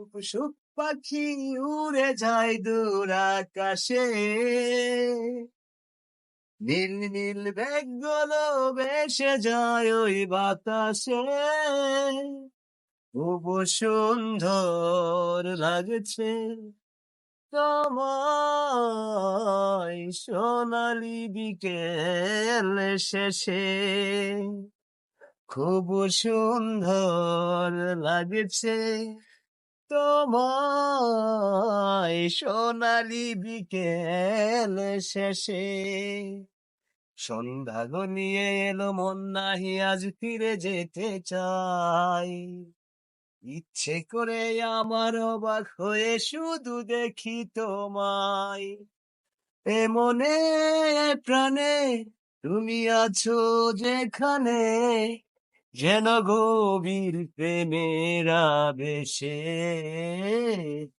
পশু পাখি উড়ে যায় দূর আকাশে, নীল নীল মেঘগুলো ভেসে যায় ওই বাতাসে। খুব সুন্দর লাগছে তোমায় সোনালি বিকেল শেষে। খুব সুন্দর লাগছে তোমায় সোনালি বিকেল শেষে। সন্ধ্যা ঘনিয়ে এলো, মন নাহি আজ ফিরে যেতে চাই। ইচ্ছে করে আমার অবাক হয়ে শুধু দেখি তোমায়। এ মনে এ প্রাণে তুমি আছো যেখানে, যেন গভীর প্রেমের আবেশে।